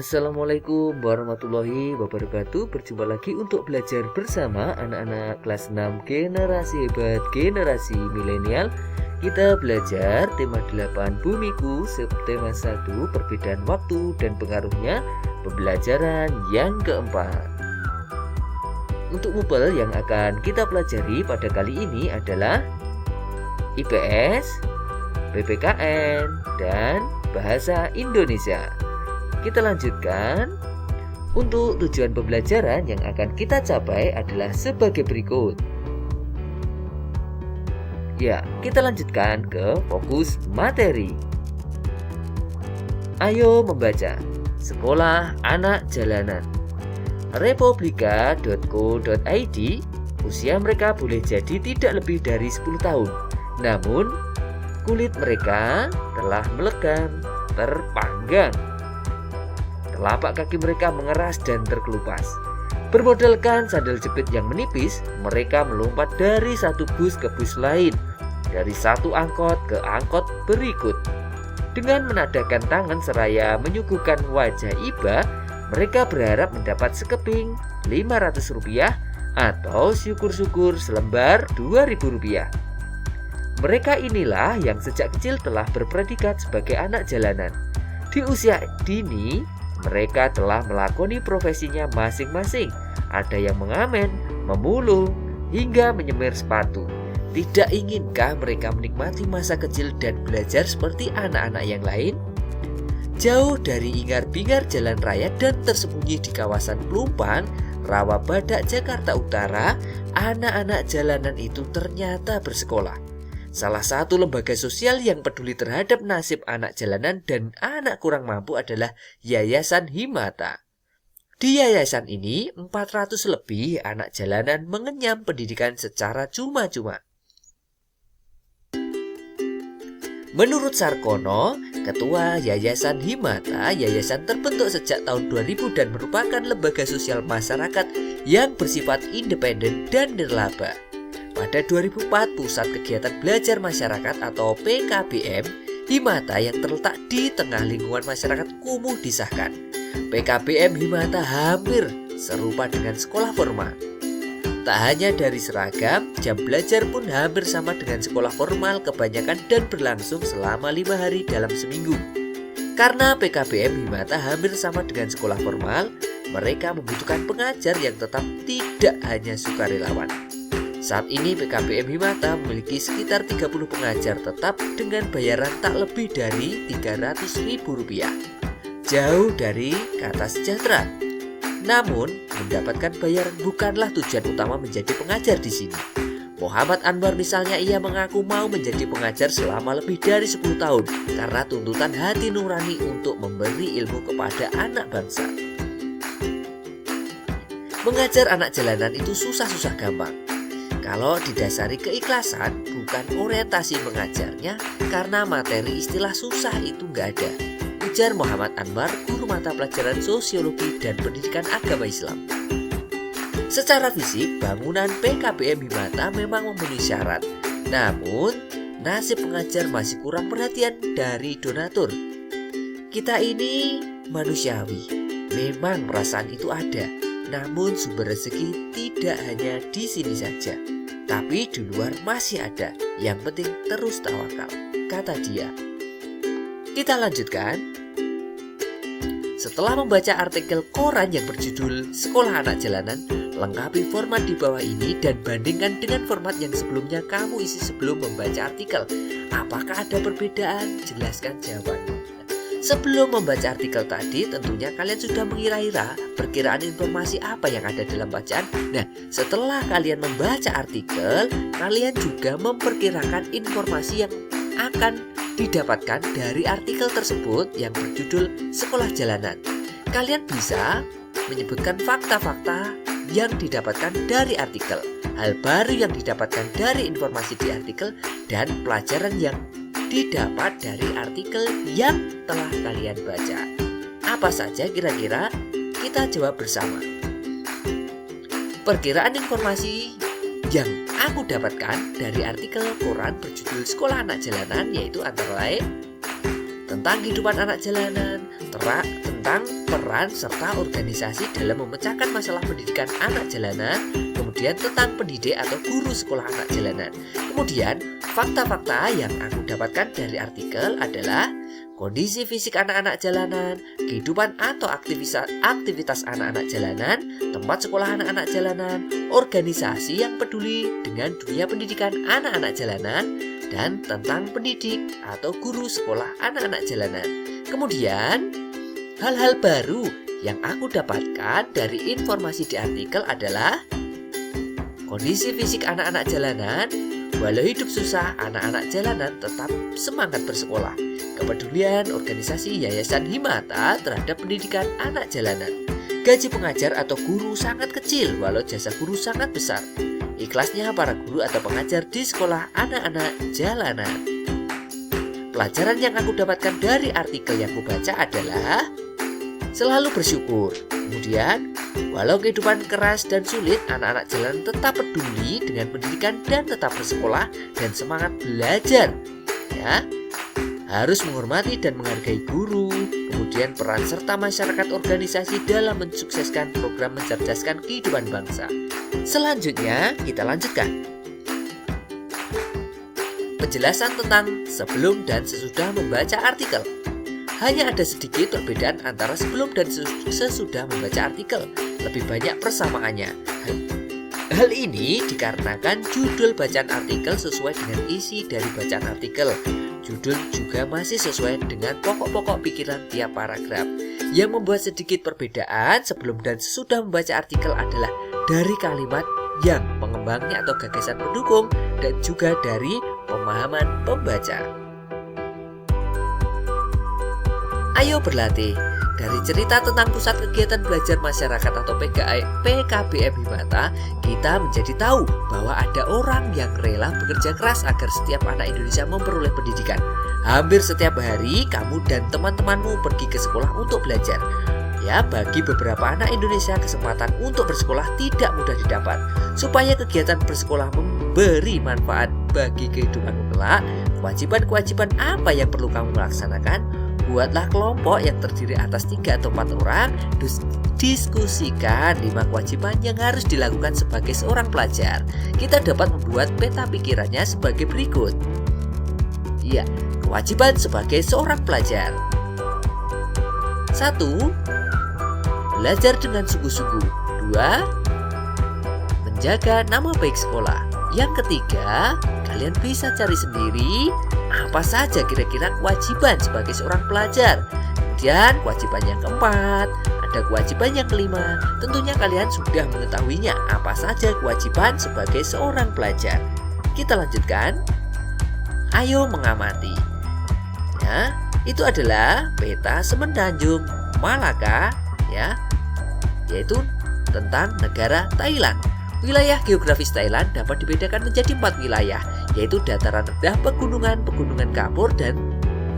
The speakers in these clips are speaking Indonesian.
Assalamualaikum warahmatullahi wabarakatuh. Berjumpa lagi untuk belajar bersama anak-anak kelas 6 generasi hebat, generasi milenial. Kita belajar tema 8 Bumiku, subtema 1 perbedaan waktu dan pengaruhnya, pembelajaran yang keempat. Untuk mupel yang akan kita pelajari pada kali ini adalah IPS, PPKN, dan Bahasa Indonesia. Kita lanjutkan. Untuk tujuan pembelajaran yang akan kita capai adalah sebagai berikut. Ya, kita lanjutkan ke fokus materi. Ayo membaca. Sekolah Anak Jalanan. Republika.co.id. Usia mereka boleh jadi tidak lebih dari 10 tahun. Namun, kulit mereka telah melegam, terpanggang. Telapak kaki mereka mengeras dan terkelupas. Bermodalkan sandal jepit yang menipis, mereka melompat dari satu bus ke bus lain, dari satu angkot ke angkot berikut. Dengan menadahkan tangan seraya menyuguhkan wajah iba, mereka berharap mendapat sekeping Rp500 atau syukur-syukur selembar Rp2.000. Mereka inilah yang sejak kecil telah berpredikat sebagai anak jalanan. Di usia dini, mereka telah melakoni profesinya masing-masing. Ada yang mengamen, memulung, hingga menyemir sepatu. Tidak inginkah mereka menikmati masa kecil dan belajar seperti anak-anak yang lain? Jauh dari ingar-bingar jalan raya dan tersembunyi di kawasan Pelumpang, Rawabadak, Jakarta Utara, anak-anak jalanan itu ternyata bersekolah. Salah satu lembaga sosial yang peduli terhadap nasib anak jalanan dan anak kurang mampu adalah Yayasan Himata. Di yayasan ini, 400 lebih anak jalanan mengenyam pendidikan secara cuma-cuma. Menurut Sarkono, Ketua Yayasan Himata, yayasan terbentuk sejak tahun 2000 dan merupakan lembaga sosial masyarakat yang bersifat independen dan nirlaba. Pada 2004, Pusat Kegiatan Belajar Masyarakat atau PKBM Himata yang terletak di tengah lingkungan masyarakat kumuh disahkan. PKBM Himata hampir serupa dengan sekolah formal. Tak hanya dari seragam, jam belajar pun hampir sama dengan sekolah formal kebanyakan dan berlangsung selama 5 hari dalam seminggu. Karena PKBM Himata hampir sama dengan sekolah formal, mereka membutuhkan pengajar yang tetap tidak hanya sukarelawan. Saat ini PKBM Himata memiliki sekitar 30 pengajar tetap dengan bayaran tak lebih dari Rp300.000. Jauh dari kata sejahtera. Namun, mendapatkan bayaran bukanlah tujuan utama menjadi pengajar di sini. Muhammad Anwar misalnya, ia mengaku mau menjadi pengajar selama lebih dari 10 tahun karena tuntutan hati nurani untuk memberi ilmu kepada anak bangsa. Mengajar anak jalanan itu susah-susah gampang. Kalau didasari keikhlasan, bukan orientasi mengajarnya, karena materi istilah susah itu nggak ada. Ujar Muhammad Anwar, guru mata pelajaran sosiologi dan pendidikan agama Islam. Secara fisik, bangunan PKBM Himata memang memenuhi syarat. Namun, nasib pengajar masih kurang perhatian dari donatur. Kita ini manusiawi, memang perasaan itu ada. Namun sumber rezeki tidak hanya di sini saja, tapi di luar masih ada. Yang penting terus tawakal, kata dia. Kita lanjutkan. Setelah membaca artikel koran yang berjudul Sekolah Anak Jalanan, lengkapi format di bawah ini dan bandingkan dengan format yang sebelumnya kamu isi sebelum membaca artikel. Apakah ada perbedaan? Jelaskan jawabannya. Sebelum membaca artikel tadi, tentunya kalian sudah mengira-ira perkiraan informasi apa yang ada dalam bacaan. Nah, setelah kalian membaca artikel, kalian juga memperkirakan informasi yang akan didapatkan dari artikel tersebut yang berjudul Sekolah Jalanan. Kalian bisa menyebutkan fakta-fakta yang didapatkan dari artikel, hal baru yang didapatkan dari informasi di artikel, dan pelajaran yang didapat dari artikel yang telah kalian baca. Apa saja kira-kira? Kita jawab bersama. Perkiraan informasi yang aku dapatkan dari artikel koran berjudul Sekolah Anak Jalanan yaitu antara lain tentang kehidupan anak jalanan, tentang peran serta organisasi dalam memecahkan masalah pendidikan anak jalanan, kemudian tentang pendidik atau guru sekolah anak jalanan. Kemudian, fakta-fakta yang aku dapatkan dari artikel adalah kondisi fisik anak-anak jalanan, kehidupan atau aktivitas anak-anak jalanan, tempat sekolah anak-anak jalanan, organisasi yang peduli dengan dunia pendidikan anak-anak jalanan, dan tentang pendidik atau guru sekolah anak-anak jalanan. Kemudian, hal-hal baru yang aku dapatkan dari informasi di artikel adalah kondisi fisik anak-anak jalanan. Walau hidup susah, anak-anak jalanan tetap semangat bersekolah. Kepedulian organisasi Yayasan Himata terhadap pendidikan anak jalanan. Gaji pengajar atau guru sangat kecil, walau jasa guru sangat besar. Ikhlasnya para guru atau pengajar di sekolah anak-anak jalanan. Pelajaran yang aku dapatkan dari artikel yang aku baca adalah selalu bersyukur. Kemudian, walau kehidupan keras dan sulit, anak-anak jalanan tetap peduli dengan pendidikan dan tetap bersekolah dan semangat belajar. Ya, harus menghormati dan menghargai guru. Kemudian peran serta masyarakat organisasi dalam mensukseskan program mencerdaskan kehidupan bangsa. Selanjutnya, kita lanjutkan. Penjelasan tentang sebelum dan sesudah membaca artikel. Hanya ada sedikit perbedaan antara sebelum dan sesudah membaca artikel. Lebih banyak persamaannya. Hal ini dikarenakan judul bacaan artikel sesuai dengan isi dari bacaan artikel. Judul juga masih sesuai dengan pokok-pokok pikiran tiap paragraf. Yang membuat sedikit perbedaan sebelum dan sesudah membaca artikel adalah dari kalimat yang pengembangnya atau gagasan pendukung dan juga dari pemahaman pembaca. Ayo berlatih. Dari cerita tentang Pusat Kegiatan Belajar Masyarakat atau PKBM Himata, kita menjadi tahu bahwa ada orang yang rela bekerja keras agar setiap anak Indonesia memperoleh pendidikan. Hampir setiap hari, kamu dan teman-temanmu pergi ke sekolah untuk belajar. Ya, bagi beberapa anak Indonesia kesempatan untuk bersekolah tidak mudah didapat. Supaya kegiatan bersekolah memberi manfaat bagi kehidupanmu kelak, kewajiban-kewajiban apa yang perlu kamu laksanakan? Buatlah kelompok yang terdiri atas 3 atau 4 orang, diskusikan 5 kewajiban yang harus dilakukan sebagai seorang pelajar. Kita dapat membuat peta pikirannya sebagai berikut. Ya, kewajiban sebagai seorang pelajar. 1. Belajar dengan sungguh-sungguh. 2. Menjaga nama baik sekolah. Yang ketiga, kalian bisa cari sendiri apa saja kira-kira kewajiban sebagai seorang pelajar. Kemudian kewajiban yang keempat, ada kewajiban yang kelima. Tentunya kalian sudah mengetahuinya apa saja kewajiban sebagai seorang pelajar. Kita lanjutkan. Ayo mengamati. Ya, itu adalah peta Semenanjung Malaka, ya, yaitu tentang negara Thailand. Wilayah geografis Thailand dapat dibedakan menjadi 4 wilayah, yaitu dataran rendah, pegunungan kapur, dan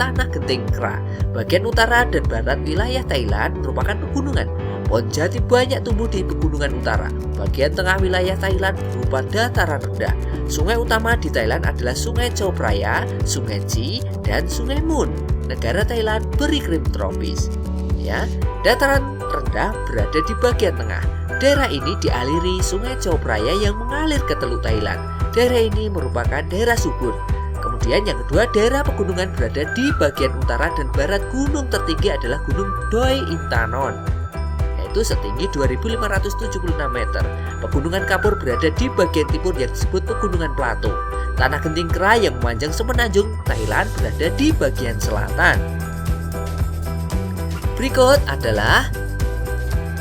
tanah genting kera. Bagian utara dan barat wilayah Thailand merupakan pegunungan. Pohon jati banyak tumbuh di pegunungan utara. Bagian tengah wilayah Thailand berupa dataran rendah. Sungai utama di Thailand adalah Sungai Chao Phraya, Sungai Chi, dan Sungai Mun. Negara Thailand beriklim tropis. Ya, dataran rendah berada di bagian tengah. Daerah ini dialiri Sungai Chao Phraya yang mengalir ke Teluk Thailand. Daerah ini merupakan daerah subur. Kemudian yang kedua, daerah pegunungan berada di bagian utara dan barat. Gunung tertinggi adalah Gunung Doi Intanon, yaitu setinggi 2.576 meter. Pegunungan kapur berada di bagian timur yang disebut Pegunungan Plato. Tanah genting kera yang memanjang semenanjung Thailand berada di bagian selatan. Berikut adalah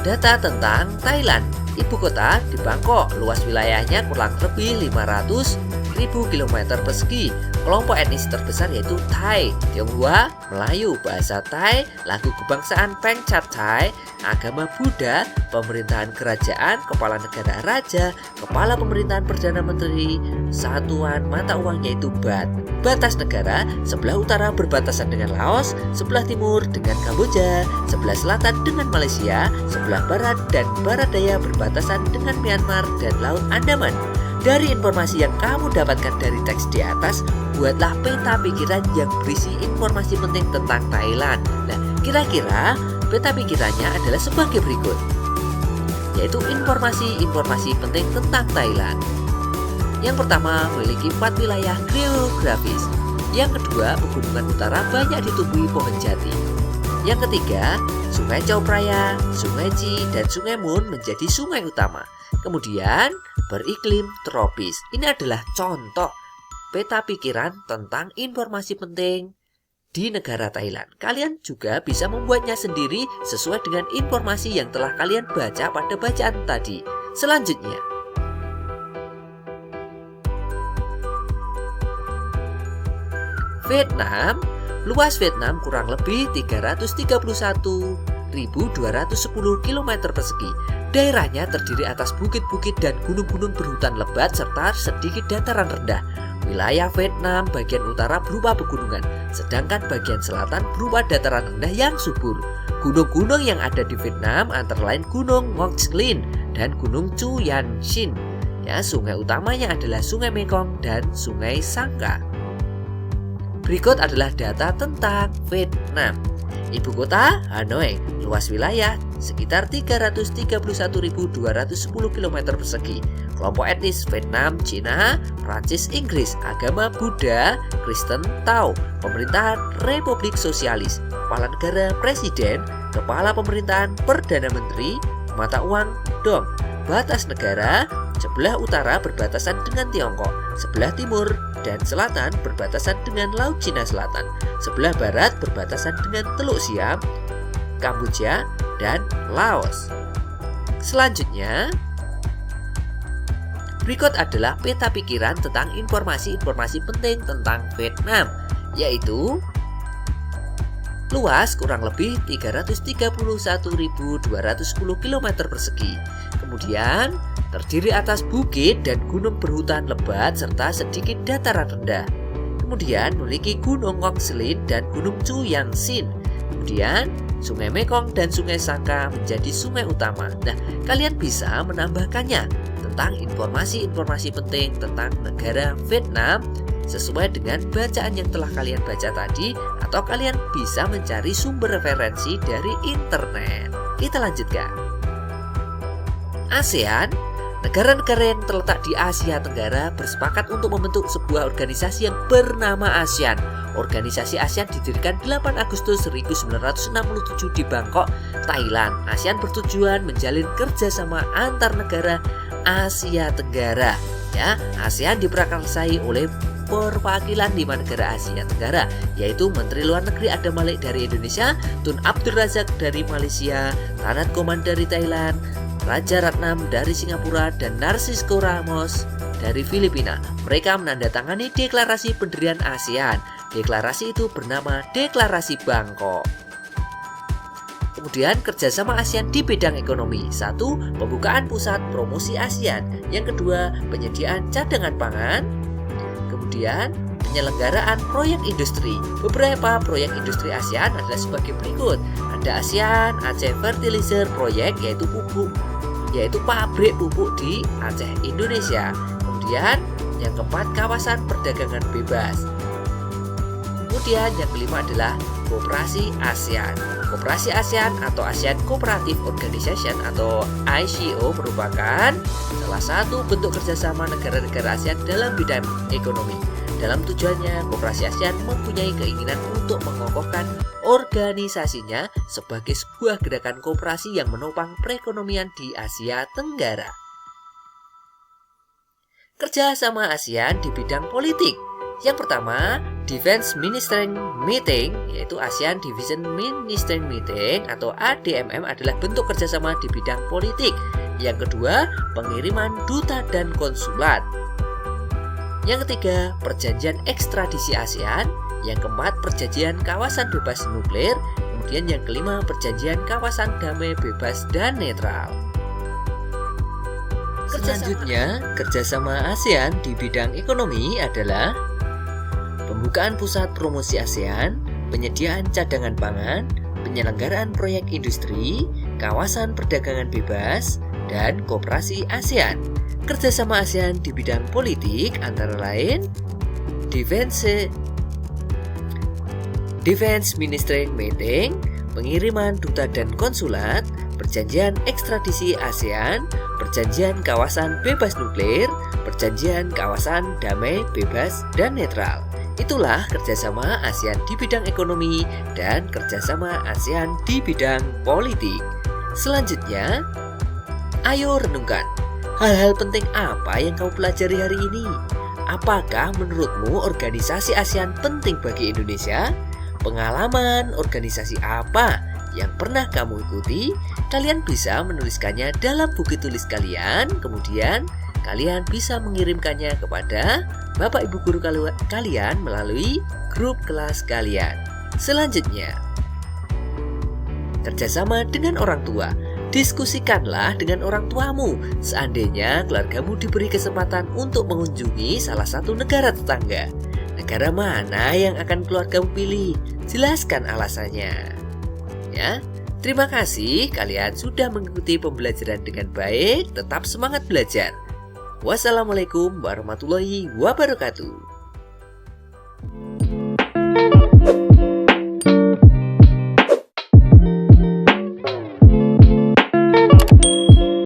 data tentang Thailand. Ibu kota di Bangkok, luas wilayahnya kurang lebih 500.000 km persegi. Kelompok etnis terbesar yaitu Thai, Tionghoa, Melayu, bahasa Thai, lagu kebangsaan Peng Chat Thai, agama Buddha, pemerintahan kerajaan, kepala negara raja, kepala pemerintahan Perdana Menteri, satuan mata uang yaitu Baht. Batas negara, sebelah utara berbatasan dengan Laos, sebelah timur dengan Kamboja, sebelah selatan dengan Malaysia, sebelah barat dan barat daya berbatasan dengan Myanmar dan Laut Andaman. Dari informasi yang kamu dapatkan dari teks di atas, buatlah peta pikiran yang berisi informasi penting tentang Thailand. Nah, kira-kira peta pikirannya adalah sebagai berikut, yaitu informasi-informasi penting tentang Thailand. Yang pertama, memiliki 4 wilayah geografis. Yang kedua, pegunungan utara banyak ditumbuhi pohon jati. Yang ketiga, Sungai Chao Phraya, Sungai Chi, dan Sungai Mun menjadi sungai utama. Kemudian, beriklim tropis. Ini adalah contoh peta pikiran tentang informasi penting di negara Thailand. Kalian juga bisa membuatnya sendiri sesuai dengan informasi yang telah kalian baca pada bacaan tadi. Selanjutnya, Vietnam. Luas Vietnam kurang lebih 331.210 km persegi. Daerahnya terdiri atas bukit-bukit dan gunung-gunung berhutan lebat serta sedikit dataran rendah. Wilayah Vietnam bagian utara berupa pegunungan, sedangkan bagian selatan berupa dataran rendah yang subur. Gunung-gunung yang ada di Vietnam antara lain Gunung Ngoc Linh dan Gunung Chu Yan Sinh. Ya, sungai utamanya adalah Sungai Mekong dan Sungai Sangka. Berikut adalah data tentang Vietnam. Ibu kota Hanoi, luas wilayah sekitar 331.210 km persegi. Kelompok etnis Vietnam, Cina, Prancis, Inggris, agama Buddha, Kristen, Tao, pemerintahan Republik Sosialis, kepala negara Presiden, kepala pemerintahan Perdana Menteri, mata uang Dong. Batas negara, sebelah utara berbatasan dengan Tiongkok, sebelah timur dan selatan berbatasan dengan Laut Cina Selatan, sebelah barat berbatasan dengan Teluk Siam, Kamboja, dan Laos. Selanjutnya, berikut adalah peta pikiran tentang informasi-informasi penting tentang Vietnam, yaitu luas kurang lebih 331.210 km persegi. Kemudian, terdiri atas bukit dan gunung berhutan lebat serta sedikit dataran rendah. Kemudian, memiliki Gunung Ngoc Linh dan Gunung Chu Yan Sinh. Kemudian, Sungai Mekong dan Sungai Sangka menjadi sungai utama. Nah, kalian bisa menambahkannya tentang informasi-informasi penting tentang negara Vietnam sesuai dengan bacaan yang telah kalian baca tadi, atau kalian bisa mencari sumber referensi dari internet. Kita lanjutkan. ASEAN. Negara-negara yang terletak di Asia Tenggara bersepakat untuk membentuk sebuah organisasi yang bernama ASEAN. Organisasi ASEAN didirikan 8 Agustus 1967 di Bangkok, Thailand. ASEAN bertujuan menjalin kerjasama antar negara Asia Tenggara. Ya, ASEAN diprakarsai oleh perwakilan 5 negara Asia Tenggara, yaitu Menteri Luar Negeri Adam Malik dari Indonesia, Tun Abdul Razak dari Malaysia, Ranat Koman dari Thailand, Raja Ratnam dari Singapura, dan Narcisco Ramos dari Filipina. Mereka menandatangani deklarasi pendirian ASEAN. Deklarasi itu bernama Deklarasi Bangkok. Kemudian kerjasama ASEAN di bidang ekonomi. 1. Pembukaan pusat promosi ASEAN. Yang kedua, penyediaan cadangan pangan. Kemudian, penyelenggaraan proyek industri. Beberapa proyek industri ASEAN adalah sebagai berikut. Ada ASEAN Aceh Fertilizer Project, yaitu pabrik pupuk di Aceh, Indonesia. Kemudian yang keempat, kawasan perdagangan bebas. Kemudian yang kelima adalah Koperasi ASEAN. Koperasi ASEAN atau ASEAN Cooperative Organization atau ICO merupakan salah satu bentuk kerjasama negara-negara ASEAN dalam bidang ekonomi. Dalam tujuannya, Koperasi ASEAN mempunyai keinginan untuk mengokohkan organisasinya sebagai sebuah gerakan koperasi yang menopang perekonomian di Asia Tenggara. Kerjasama ASEAN di bidang politik. Yang pertama, Defense Ministering Meeting, yaitu ASEAN Division Ministering Meeting atau ADMM adalah bentuk kerjasama di bidang politik. Yang kedua, pengiriman duta dan konsulat. Yang ketiga, perjanjian ekstradisi ASEAN. Yang keempat, perjanjian kawasan bebas nuklir. Kemudian yang kelima, perjanjian kawasan damai bebas dan netral. Selanjutnya, kerjasama ASEAN di bidang ekonomi adalah pembukaan pusat promosi ASEAN, penyediaan cadangan pangan, penyelenggaraan proyek industri, kawasan perdagangan bebas, dan koperasi ASEAN. Kerjasama ASEAN di bidang politik antara lain Defense Ministering Meeting, pengiriman duta dan konsulat, perjanjian ekstradisi ASEAN, perjanjian kawasan bebas nuklir, perjanjian kawasan damai, bebas, dan netral. Itulah kerjasama ASEAN di bidang ekonomi dan kerjasama ASEAN di bidang politik. Selanjutnya, ayo renungkan, hal-hal penting apa yang kamu pelajari hari ini? Apakah menurutmu organisasi ASEAN penting bagi Indonesia? Pengalaman organisasi apa yang pernah kamu ikuti? Kalian bisa menuliskannya dalam buku tulis kalian, kemudian kalian bisa mengirimkannya kepada Bapak Ibu guru kalian melalui grup kelas kalian. Selanjutnya, kerjasama dengan orang tua. Diskusikanlah dengan orang tuamu. Seandainya keluargamu diberi kesempatan untuk mengunjungi salah satu negara tetangga, negara mana yang akan keluargamu pilih? Jelaskan alasannya. Ya, terima kasih kalian sudah mengikuti pembelajaran dengan baik. Tetap semangat belajar. Wassalamualaikum warahmatullahi wabarakatuh.